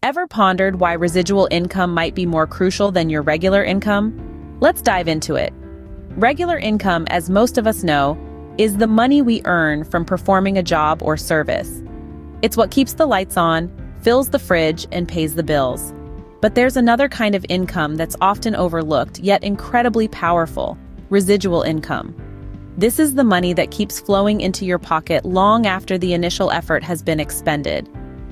Ever pondered why residual income might be more crucial than your regular income? Let's dive into it. Regular income, as most of us know, is the money we earn from performing a job or service. It's what keeps the lights on, fills the fridge, and pays the bills. But there's another kind of income that's often overlooked, yet incredibly powerful: residual income. This is the money that keeps flowing into your pocket long after the initial effort has been expended.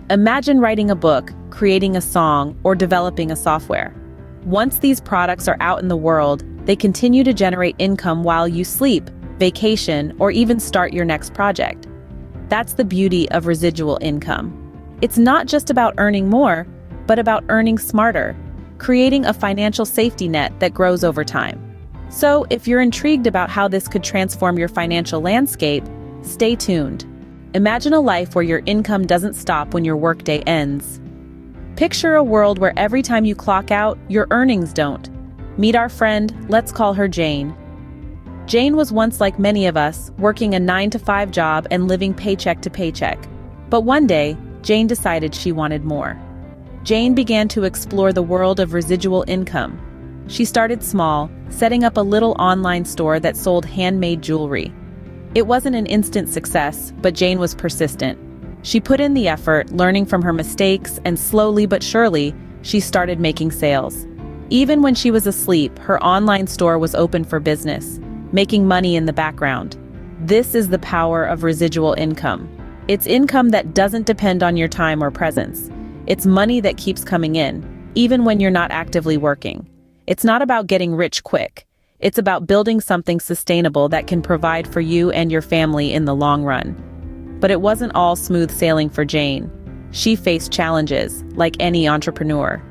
Imagine writing a book, creating a song, or developing a software. Once these products are out in the world, they continue to generate income while you sleep, vacation, or even start your next project. That's the beauty of residual income. It's not just about earning more, but about earning smarter, creating a financial safety net that grows over time. So, if you're intrigued about how this could transform your financial landscape, stay tuned. Imagine a life where your income doesn't stop when your workday ends. Picture a world where every time you clock out, your earnings don't. Meet our friend, let's call her Jane. Jane was once like many of us, working a 9-to-5 job and living paycheck to paycheck. But one day, Jane decided she wanted more. Jane began to explore the world of residual income. She started small, setting up a little online store that sold handmade jewelry. It wasn't an instant success, but Jane was persistent. She put in the effort, learning from her mistakes, and slowly but surely, she started making sales. Even when she was asleep, her online store was open for business, making money in the background. This is the power of residual income. It's income that doesn't depend on your time or presence. It's money that keeps coming in, even when you're not actively working. It's not about getting rich quick. It's about building something sustainable that can provide for you and your family in the long run. But it wasn't all smooth sailing for Jane. She faced challenges, like any entrepreneur.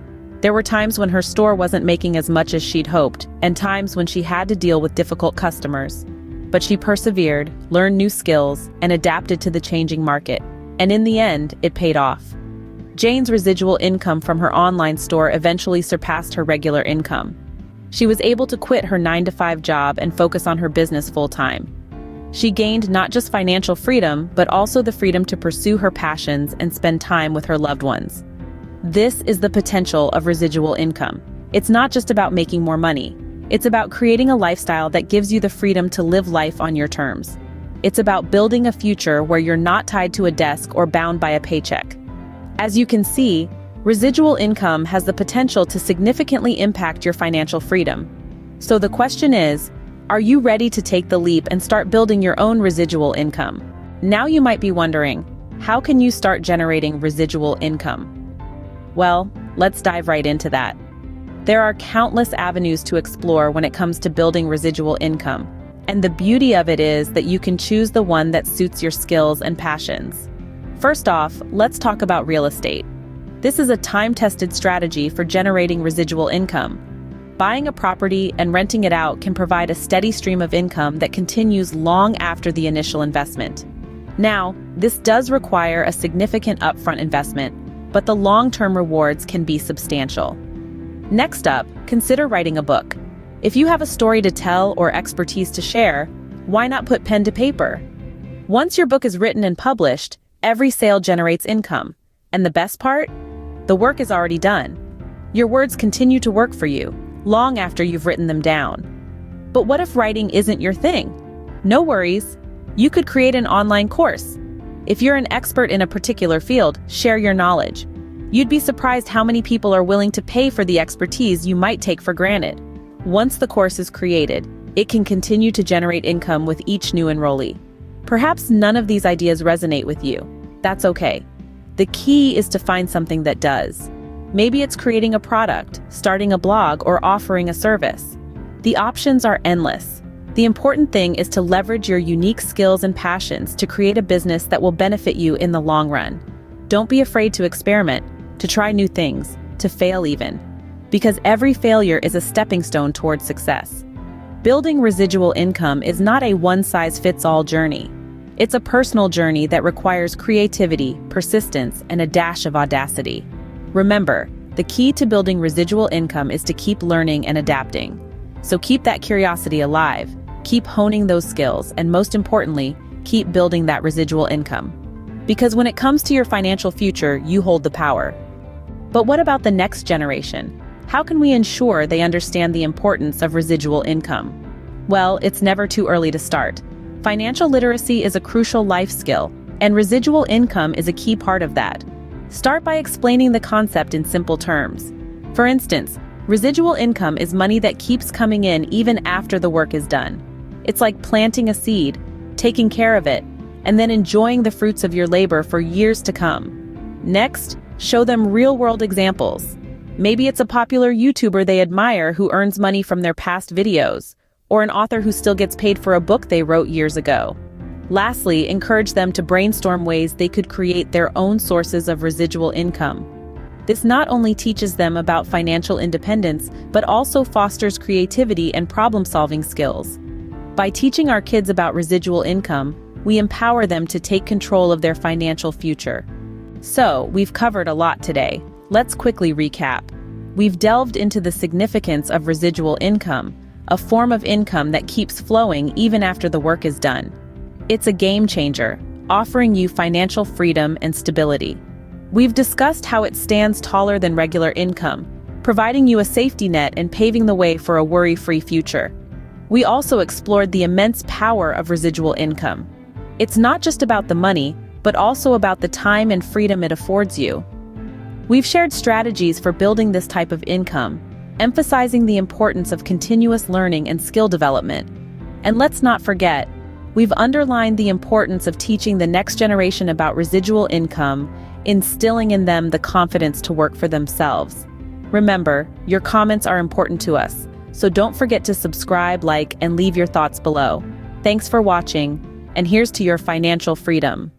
There were times when her store wasn't making as much as she'd hoped, and times when she had to deal with difficult customers. But she persevered, learned new skills, and adapted to the changing market. And in the end, it paid off. Jane's residual income from her online store eventually surpassed her regular income. She was able to quit her 9-to-5 job and focus on her business full-time. She gained not just financial freedom, but also the freedom to pursue her passions and spend time with her loved ones. This is the potential of residual income. It's not just about making more money. It's about creating a lifestyle that gives you the freedom to live life on your terms. It's about building a future where you're not tied to a desk or bound by a paycheck. As you can see, residual income has the potential to significantly impact your financial freedom. So the question is, are you ready to take the leap and start building your own residual income? Now you might be wondering, how can you start generating residual income? Well, let's dive right into that. There are countless avenues to explore when it comes to building residual income, and the beauty of it is that you can choose the one that suits your skills and passions. First off, let's talk about real estate. This is a time-tested strategy for generating residual income. Buying a property and renting it out can provide a steady stream of income that continues long after the initial investment. Now, this does require a significant upfront investment, but the long-term rewards can be substantial. Next up, consider writing a book. If you have a story to tell or expertise to share, why not put pen to paper? Once your book is written and published, every sale generates income. And the best part? The work is already done. Your words continue to work for you, long after you've written them down. But what if writing isn't your thing? No worries. You could create an online course. If you're an expert in a particular field, share your knowledge. You'd be surprised how many people are willing to pay for the expertise you might take for granted. Once the course is created, it can continue to generate income with each new enrollee. Perhaps none of these ideas resonate with you. That's okay. The key is to find something that does. Maybe it's creating a product, starting a blog, or offering a service. The options are endless. The important thing is to leverage your unique skills and passions to create a business that will benefit you in the long run. Don't be afraid to experiment, to try new things, to fail even. Because every failure is a stepping stone towards success. Building residual income is not a one-size-fits-all journey. It's a personal journey that requires creativity, persistence, and a dash of audacity. Remember, the key to building residual income is to keep learning and adapting. So keep that curiosity alive, keep honing those skills, and most importantly, keep building that residual income. Because when it comes to your financial future, you hold the power. But what about the next generation? How can we ensure they understand the importance of residual income? Well, it's never too early to start. Financial literacy is a crucial life skill, and residual income is a key part of that. Start by explaining the concept in simple terms. For instance, residual income is money that keeps coming in even after the work is done. It's like planting a seed, taking care of it, and then enjoying the fruits of your labor for years to come. Next, show them real-world examples. Maybe it's a popular YouTuber they admire who earns money from their past videos, or an author who still gets paid for a book they wrote years ago. Lastly, encourage them to brainstorm ways they could create their own sources of residual income. This not only teaches them about financial independence, but also fosters creativity and problem-solving skills. By teaching our kids about residual income, we empower them to take control of their financial future. So, we've covered a lot today. Let's quickly recap. We've delved into the significance of residual income, a form of income that keeps flowing even after the work is done. It's a game changer, offering you financial freedom and stability. We've discussed how it stands taller than regular income, providing you a safety net and paving the way for a worry-free future. We also explored the immense power of residual income. It's not just about the money, but also about the time and freedom it affords you. We've shared strategies for building this type of income, emphasizing the importance of continuous learning and skill development. And let's not forget, we've underlined the importance of teaching the next generation about residual income, instilling in them the confidence to work for themselves. Remember, your comments are important to us, so don't forget to subscribe, like, and leave your thoughts below. Thanks for watching, and here's to your financial freedom.